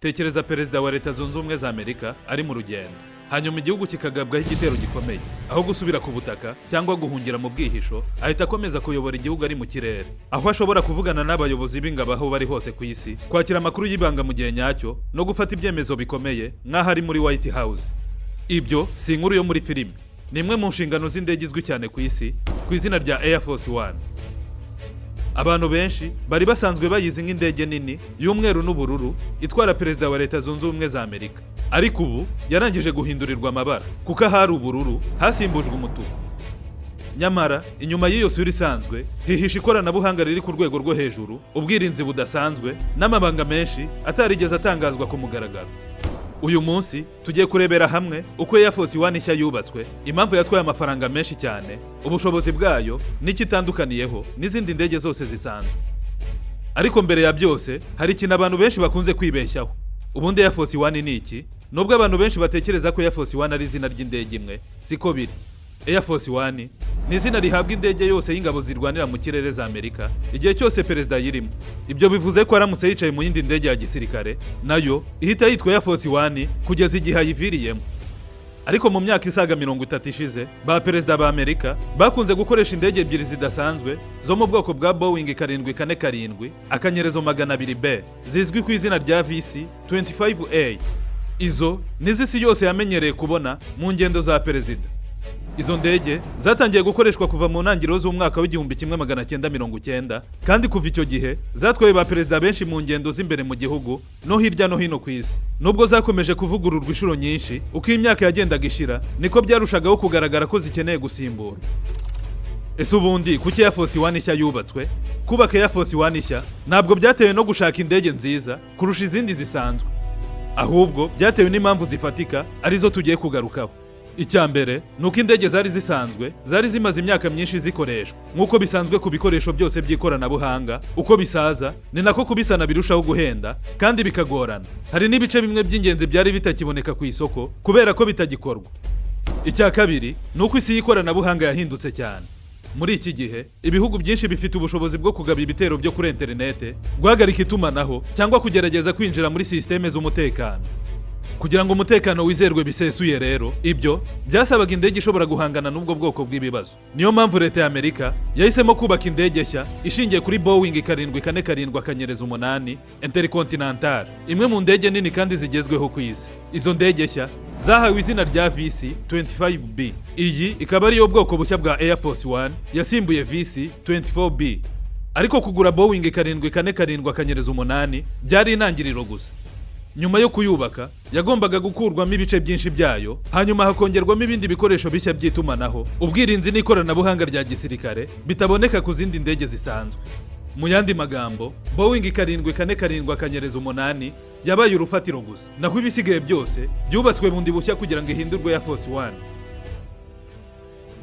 Tekereza Perezida wa Leta Zunze Ubumwe za Amerika ari mu rugendo, hanyuma igihugu kikagabwaho igitero gikomeye. Aho gusubira ku butaka cyangwa guhungira mu bwihisho, ahita akomeza kuyobora igihugu ari mu kirere, aho ashobora kuvugana n'abayobozi b'ingabo aho bari hose ku isi, kwakira amakuru y'ibanga mu gihe nyacyo no gufata ibyemezo bikomeye nk'aho ari muri White House. Ibyo si inkuru yo muri filime, ni imwe mu nshingano z'indege izwi cyane ku isi ku izina rya Air Force One. Abantu benshi bari basanzwe bayizi nk'indege nini y'umweru n'ubururu itwara Perezida wa Leta Zunze Ubumwe za Amerika, ariko ubu yarangije guhindurirwa amabara kuko ahari ubururu hasimbujwe umutuku. Nyamara inyuma y'iyo sura isanzwe hihisha ikoranabuhanga riri ku rwego rwo hejuru, ubwirinzi budasanzwe n'amabanga menshi atarigeze atangazwa ku mugaragaro. Uyu munsi tugiye kurebera hamwe uko Air Force One nshya yubatswe, impamvu yatwaye amafaranga menshi cyane, ubushobozi bwayo n'ikitandukaniyeho n'izindi ndege zose zisanzwe. Ariko mbere ya byose hari ikintu abantu benshi bakunze kwibeshyaho. Ubundi Air Force One ni iki? Nubwo abantu benshi batekereza ko Air Force One ari izina ry'indege imwe, siko biri. Air Force One ni izina rihabwa indege yose y'ingabo zirwanira mu kirere za Amerika igihe cyose Perezida ayirimo. Ibyo bivuze ko aramutse yicaye mu yindi ndege ya gisirikare, nayo ihita yitwa Air Force One kugeza igihe ayiviriyemo. Ariko mu myaka isaga 30 ishize, ba Perezida ba Amerika bakunze gukoresha indege ebyiri zidasanzwe zo mu bwoko bwa Boeing 747 akanyerezo 200B zizwi ku izina rya VC-25A. Izo n'izisi yose yamenyereye kubona mu ngendo za Perezida. Izo ndege zatangiye gukoreshwa kuva mu ntangiriro z'umwaka w'1990, kandi kuva icyo gihe zatwaye ba Perezida benshi mu ngendo z'imbere mu gihugu no hirya no hino ku isi. Nubwo zakomeje kuvugururwa inshuro nyinshi, uko imyaka yagendaga ishira niko byarushagaho kugaragara ko zikeneye gusimbura. Ese ubundi kuki Air Force One nshya yubatswe? Kubaka Air Force One nshya ntabwo byatewe no gushaka indege nziza kurusha izindi zisanzwe, ahubwo byatewe n'impamvu zifatika arizo tugiye kugarukaho. Icyambere nuko indege zari zisanzwe zari zimaze imyaka myinshi zikoreshwa. Nk'uko bisanzwe ku bikoresho byose by'ikoranabuhanga, uko bisaza ni nako kubisana birushaho guhenda kandi bikagorana. Hari n'ibice bimwe by'ingenzi byari bitakiboneka ku isoko kubera ko bitagikorwa. Icya kabiri nuko isi y'ikoranabuhanga yahindutse cyane. Muri iki gihe ibihugu byinshi bifite ubushobozi bwo kugaba ibitero byo kuri interinete, guhagarika itumanaho cyangwa kugerageza kwinjira muri systeme z'umutekano. Kugira ngo umutekano wizerwe bisesuye rero, ibyo byasabaga indege ishobora guhangana n'ubwo bwoko bw'ibibazo. Niyo mpamvu Leta ya Amerika yahisemo kubaka indege nshya ishingiye kuri Boeing 747 akanyerezo 8 Intercontinental, imwe mu ndege nini kandi zigezweho ku isi. Izo ndege nshya zahawe izina rya VC-25B. Iyi ikaba ariyo bwoko bushya bwa Air Force One yasimbuye VC-24B. Ariko kugura Boeing 747 akanyerezo 8 byari intangiriro gusa. Nyuma yo kuyubaka, yagombaga gukurwamo ibice byinshi byayo, hanyuma hakongerwamo ibindi bikoresho bishya by'itumanaho, ubwirinzi n'ikoranabuhanga rya gisirikare bitaboneka ku zindi ndege zisanzwe. Mu yandi magambo, Boeing 747 akanyerezo 8 yabaye urufatiro gusa, naho ibisigaye byose byubatswe bundi bushya kugira ngo ihindurwe Air Force One.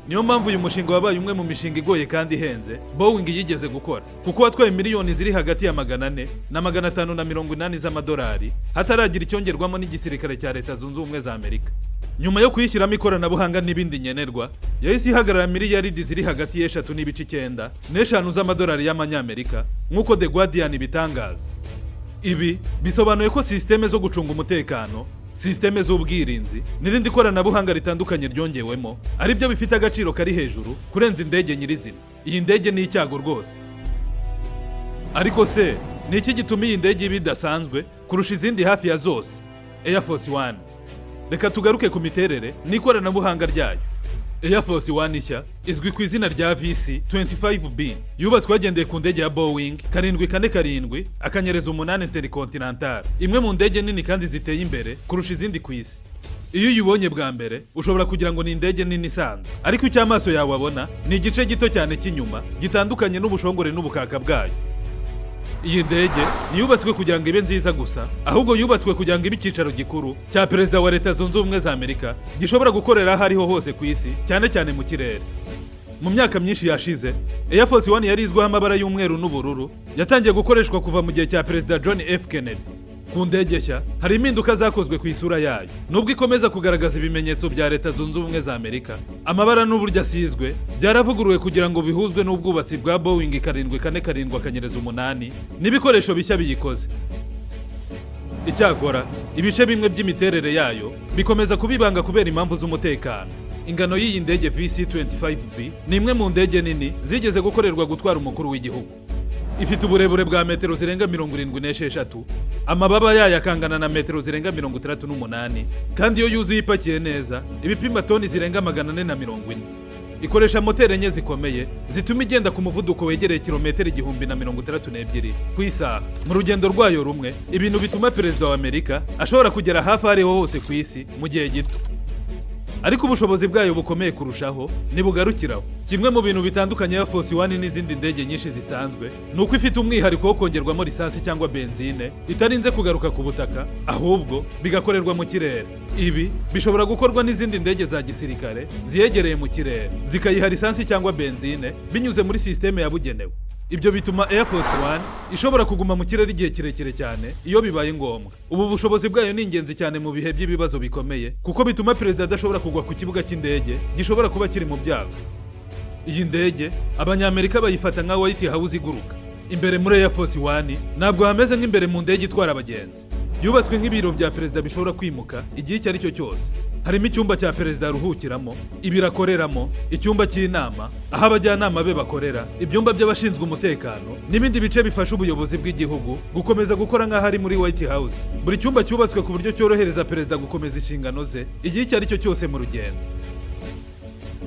Niyo mpamvu uyu mushinga wabaye umwe mu mishinga igoye kandi ihenze Boeing yigeze gukora, kuko watwaye miliyoni ziri hagati ya 400 na 580 z'amadolari hataragira icyongerwamo n'igisirikare cya Leta Zunze Ubumwe za Amerika. Nyuma yo kuyishyiramo ikoranabuhanga n'ibindi nkenerwa, yahise ihagarara miliyaridi ziri hagati y'3.9 n'eshanu z'amadolari y'amanyamerika, nk'uko The Guardian bitangaza. Ibi bisobanuye ko systeme zo gucunga umutekano, systeme z'ubwirinzi n'irindi koranabuhanga ritandukanye ryongewemo ari byo bifite agaciro kari hejuru kurenza indege nyirizina. Iyi ndege ni icyago rwose. Ariko se ni iki gituma iyi ndege bidasanzwe kurusha izindi hafi ya zose? Air Force One. Reka tugaruke ku miterere n'ikoranabuhanga ryayo. Air Force One nshya izwi ku izina rya VC-25B, yubatswe hagendeye ku ndege ya Boeing 747 akanyerezo 8 Intercontinental, imwe mu ndege nini kandi ziteye imbere kurusha izindi ku isi. Iyo uyibonye bwa mbere ushobora kugira ngo ni indege nini isanzwe, ariko icyo amaso yawe abona ni igice gito cyane cy'inyuma gitandukanye n'ubushongore n'ubukaka bwayo. Iyi ndege ntiyubatswe kugira ngo ibe nziza gusa, ahubwo yubatswe kugira ngo ibe icyicaro gikuru cya Perezida wa Leta Zunze Ubumwe za Amerika gishobora gukorera aho ariho hose ku isi, cyane cyane mu kirere. Mu myaka myinshi yashize, Air Force One yari izwiho amabara y'umweru n'ubururu, yatangiye gukoreshwa kuva mu gihe cya Perezida John F. Kennedy. Ku ndege nshya hari impinduka zakozwe ku isura yayo. Nubwo ikomeza kugaragaza ibimenyetso bya Leta Zunze Ubumwe za Amerika, amabara n'uburyo asizwe byaravuguruwe kugira ngo bihuzwe n'ubwubatsi bwa Boeing 747 akanyerezo 8 n'ibikoresho bishya biyikoze. Icyakora ibice bimwe by'imiterere yayo bikomeza kubibanga kubera impamvu z'umutekano. Ingano y'iyi ndege VC-25B ni imwe mu ndege nini zigeze gukorerwa gutwara umukuru w'igihugu. Ifite uburebure bwa metero zirenga 76, amababa yayo akangana na metero zirenga 38, kandi iyo yuzuye ipakiye neza ibipima toni zirenga 440. Ikoresha moteri enye zikomeye zituma igenda ku muvuduko wegereye kilometero 1062 ku isaha. Mu rugendo rwayo rumwe, ibintu bituma Perezida wa Amerika ashobora kugera hafi ariho hose ku isi mu gihe gito. Ariko ubushobozi bwayo bukomeye kurushaho nibugarukiraho. Kimwe mu bintu bitandukanye ya Force 1 n'izindi ndege nyinshi zisanzwe nuko ifite umwihariko wo kongerwamo lisansi cyangwa benzine itarinze kugaruka ku butaka, ahubwo bigakorerwa mu kirere. Ibi bishobora gukorwa n'izindi ndege za gisirikare ziyegereye mu kirere, zikayiha lisansi cyangwa benzine binyuze muri systeme yabugenewe. Ibyo bituma Air Force 1 ishobora kuguma mu kirere igihe kirekire cyane iyo bibaye ngombwa. Ubu bushobozi bwayo ni ingenzi cyane mu bihe by'ibibazo bikomeye, kuko bituma Perezida adashobora kugwa ku kibuga cy'indege gishobora kuba kiri mu byago. Iyi ndege Abanyamerika bayifata nka House Iguruka. Imbere muri Air Force 1 ntabwo hameze nk'imbere mu ndege itwara abagenzi. Yubatswe nk'ibiro bya Perezida bishobora kwimuka igihe icyo ari cyo cyose. Harimo icyumba cya Perezida aruhukiramo, ibiro akoreramo, icyumba cy'inama, aho abajyanama be bakorera, ibyumba by'abashinzwe umutekano, n'ibindi bice bifasha ubuyobozi bw'igihugu gukomeza gukora nk'aho ari muri White House. Buri cyumba cyubatswe ku buryo cyorohereza Perezida gukomeza inshingano ze igihe icyo ari cyo cyose mu rugendo.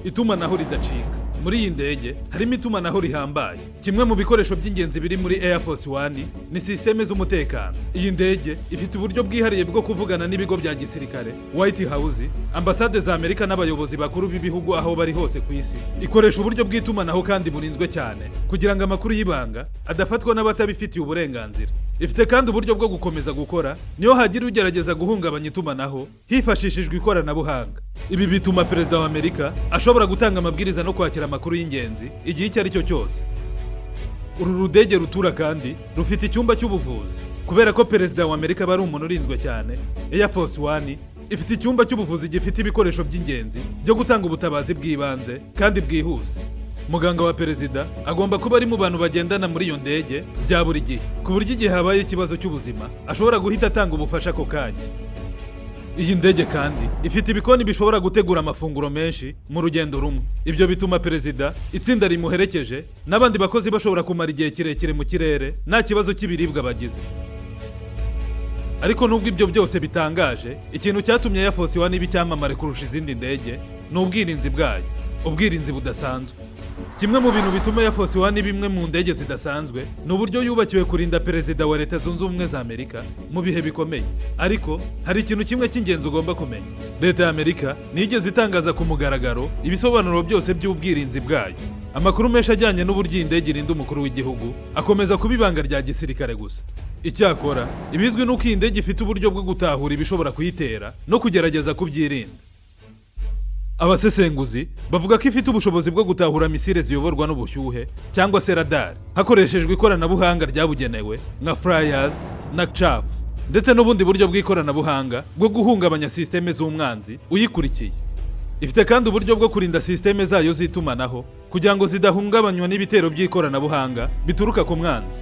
Itumanaho ridacika. Muri iyi ndege harimo itumanaho rihambaye. Kimwe mu bikoresho by'ingenzi biri muri Air Force 1 ni systeme z'umutekano. Iyi ndege ifite uburyo bwihariye bwo kuvugana n'ibigo bya gisirikare, White House, ambasade za Amerika n'abayobozi bakuru b'ibihugu aho bari hose ku isi. Ikoresha uburyo bw'itumanaho kandi burinzwe cyane kugira ngo amakuru y'ibanga adafatwa n'abatabifitiye uburenganzira. Ifite kandi uburyo bwo gukomeza gukora niyo hagira ugerageza guhungabanya itumanaho hifashishijwe ikoranabuhanga. Ibi bituma Perezida wa Amerika ashobora gutanga amabwiriza no kwakira amakuru y'ingenzi igihe icyo ari cyo cyose. Uru rudege rutura kandi rufite icyumba cy'ubuvuzi. Kubera ko Perezida wa Amerika aba ari umuntu urinzwe cyane, Air Force 1 ifite icyumba cy'ubuvuzi gifite ibikoresho by'ingenzi byo gutanga ubutabazi bw'ibanze kandi bwihuse. Muganga wa Perezida agomba kuba ari mu bantu bagendana muri iyo ndege bya buri gihe, ku buryo igihe habaye ikibazo cy'ubuzima ashobora guhita atanga ubufasha ako kanya. Iyi ndege kandi ifite ibikoni bishobora gutegura amafunguro menshi mu rugendo rumwe. Ibyo bituma Perezida, itsinda rimuherekeje n'abandi bakozi bashobora kumara igihe kirekire mu kirere nta kibazo cy'ibiribwa bagize. Ariko nubwo ibyo byose bitangaje, ikintu cyatumye Air Force 1 iba icyamamare kurusha izindi ndege ni ubwirinzi bwayo, ubwirinzi budasanzwe. Kimwe mu bintu bituma Air Force 1 bimwe mu ndege zidasanzwe ni uburyo yubakiwe kurinda Perezida wa Leta Zunze Ubumwe za Amerika mu bihe bikomeye. Ariko hari ikintu kimwe cy'ingenzi ugomba kumenya. Leta ya Amerika nigeze itangaza ku mugaragaro ibisobanuro byose by'ubwirinzi bwayo. Amakuru menshi ajyanye n'uburyo iyi ndege irinda umukuru w'igihugu akomeza kuba ibanga rya gisirikare gusa. Icyakora ibizwi nuko iyi ndege ifite uburyo bwo gutahura ibishobora kuyitera no kugerageza kubyirinda. Abasesenguzi bavuga ko ifite ubushobozi bwo gutahura misile ziyoborwa n'ubushyuhe cyangwa se radar hakoreshejwe ikoranabuhanga ryabugenewe nka flyers na chaff, ndetse n'ubundi buryo bw'ikoranabuhanga bwo guhungabanya systeme z'umwanzi uyikurikiye. Ifite kandi uburyo bwo kurinda systeme zayo z'itumanaho kugira ngo zidahungabanywa n'ibitero by'ikoranabuhanga bituruka ku mwanzi.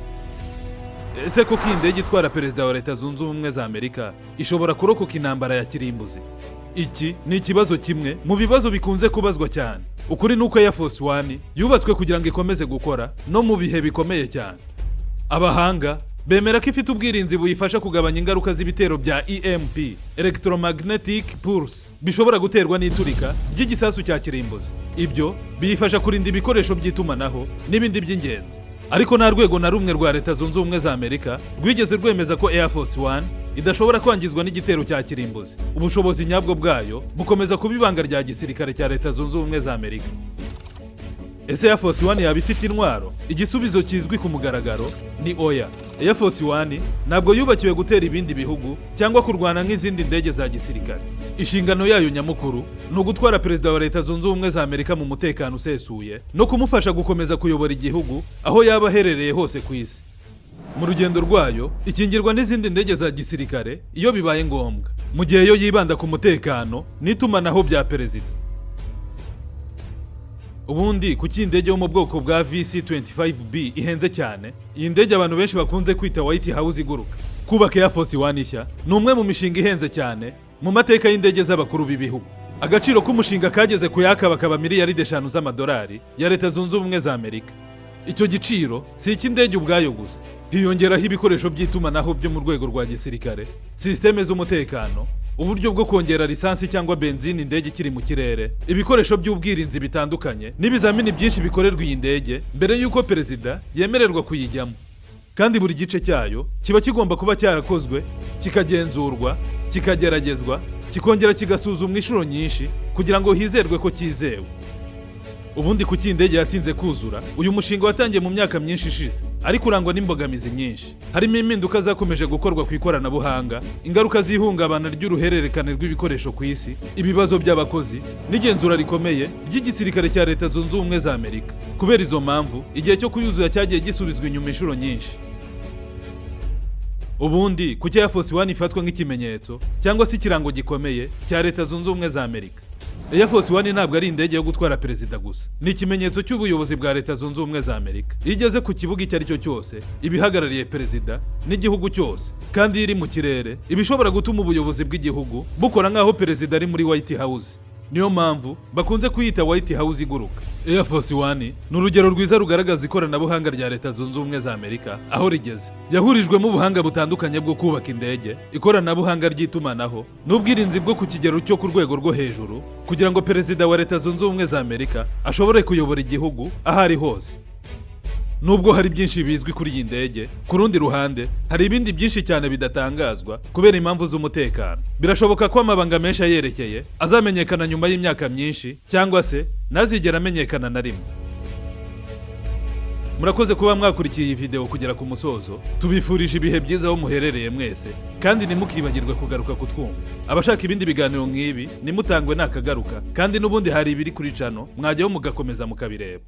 Ese koko iyi ndege itwara Perezida wa Leta Zunze Ubumwe za Amerika ishobora kurokoka intambara ya kirimbuzi? Iki ni ikibazo kimwe mu bibazo bikunze kubazwa cyane. Ukuri nuko Air Force 1 yubatswe kugira ngo ikomeze gukora no mu bihe bikomeye cyane. Abahanga bemera ko ifite ubwirinzi buyifasha kugabanya ingaruka z'ibitero bya EMP, electromagnetic pulse, bishobora guterwa n'iturika ry'igisasu cya kirimbuzi. Ibyo biyifasha kurinda ibikoresho by'itumanaho n'ibindi by'ingenzi. Ariko nta rwego na rumwe rwa Leta Zunze Ubumwe za Amerika rwigeze rwemeza ko Air Force 1 idashobora kwangizwa n'igitero cya kirimbuzi. Ubushobozi nyabwo bwayo bukomeza kuba ibanga rya gisirikare cya Leta Zunze Ubumwe za Amerika. Ese Air Force 1 yaba ifite intwaro? Igisubizo kizwi ku mugaragaro ni oya. Air Force 1 ntabwo yubakiwe gutera ibindi bihugu cyangwa kurwana nk'izindi ndege za gisirikare. Inshingano yayo nyamukuru ni ugutwara Perezida wa Leta Zunze Ubumwe za Amerika mu mutekano usesuye no kumufasha gukomeza kuyobora igihugu aho yaba aherereye hose ku isi. Mu rugendo rwayo ikingirwa n'izindi ndege za gisirikare iyo bibaye ngombwa, mu gihe yo yibanda ku mutekano n'itumanaho bya Perezida. Ubundi kuki indege yo mu bwoko bwa VC-25B ihenze cyane? Iyi ndege abantu benshi bakunze kwita White House Iguruka. kubaka Air Force One nshya ni umwe mu mishinga ihenze cyane mu mateka y'indege z'abakuru b'ibihugu. Agaciro k'umushinga kageze ku yakabakaba miliyari 5 z'amadolari ya Leta Zunze Ubumwe za Amerika. Icyo giciro si icy'indege ubwayo gusa, hiyongeraho ibikoresho by'itumanaho byo mu rwego rwa gisirikare, sisiteme z'umutekano, uburyo bwo kongera lisansi cyangwa benzine indege ikiri mu kirere, ibikoresho by'ubwirinzi bitandukanye n'ibizamini byinshi bikorerwa iyi ndege mbere y'uko Perezida yemererwa kuyijyamo. Kandi buri gice cyayo kiba kigomba kuba cyarakozwe, kikagenzurwa, kikageragezwa, kikongera kigasuzumwa inshuro nyinshi kugira ngo hizerwe ko cyizewe. Ubundi kuki indege yatinze kuzura, uyu mushinga watangiye mu myaka myinshi ishize, ariko urangwa n'imbogamizi nyinshi. Harimo impinduka zakomeje gukorwa ku ikoranabuhanga, ingaruka z'ihungabana ry'uruhererekane rw'ibikoresho ku isi, ibibazo by'abakozi, n'igenzura rikomeye ry'igisirikare cya Leta Zunze Ubumwe za Amerika. Kubera izo mpamvu, igihe cyo kuyuzuza cyagiye gisubizwa inyuma inshuro nyinshi. Ubundi kuki Air Force One ifatwa nk'ikimenyetso cyangwa se ikirango gikomeye cya Leta Zunze Ubumwe za Amerika? Air Force One ntabwo ari indege yo gutwara Perezida gusa, ni ikimenyetso cy'ubuyobozi bwa Leta Zunze Ubumwe za Amerika. Iyo igeze ku kibuga icyo ari cyo cyose, ibihagarariye Perezida n'igihugu cyose, kandi iri mu kirere, ibishobora gutuma ubuyobozi bw'igihugu bukora nk'aho Perezida ari muri White House. Niyo mpamvu bakunze kuyita White House Iguruka. Air Force One ni urugero rwiza rugaragaza ikoranabuhanga rya Leta Zunze Ubumwe za Amerika aho rigeze. Yahurijwemo ubuhanga butandukanye bwo kubaka indege, ikoranabuhanga ry'itumanaho, n'ubwirinzi bwo ku kigero cyo ku rwego rwo hejuru, kugira ngo Perezida wa Leta Zunze Ubumwe za Amerika ashobore kuyobora igihugu aho ari hose. Nubwo hari byinshi bizwi kuri iyi ndege, ku rundi ruhande hari ibindi byinshi cyane bidatangazwa kubera impamvu z'umutekano. Birashoboka ko amabanga menshi ayerekeye azamenyekana nyuma y'imyaka myinshi, cyangwa se ntazigera amenyekana na rimwe. Murakoze kuba mwakurikiye iyi video kugera ku musozo. Tubifurije ibihe byiza aho muherereye mwese, kandi ntimukibagirwe kugaruka kutwumva. Abashaka ibindi biganiro nk'ibi nimutangwe nakagaruka, kandi n'ubundi hari ibiri kuri channel mwajyaho mugakomeza mukabireba.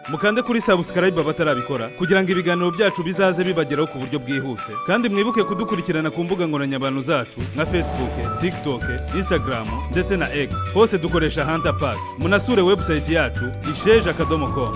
Mukande kuri subscribe batarabikora kugira ngo ibiganiro byacu bizaze bibageraho ku buryo bwihuse, kandi mwibuke kudukurikirana ku mbuga nkoranyambaga zacu nka Facebook, TikTok, Instagram ndetse na X. Hose dukoresha Hunter Pack. Munasure website yacu isheja.com.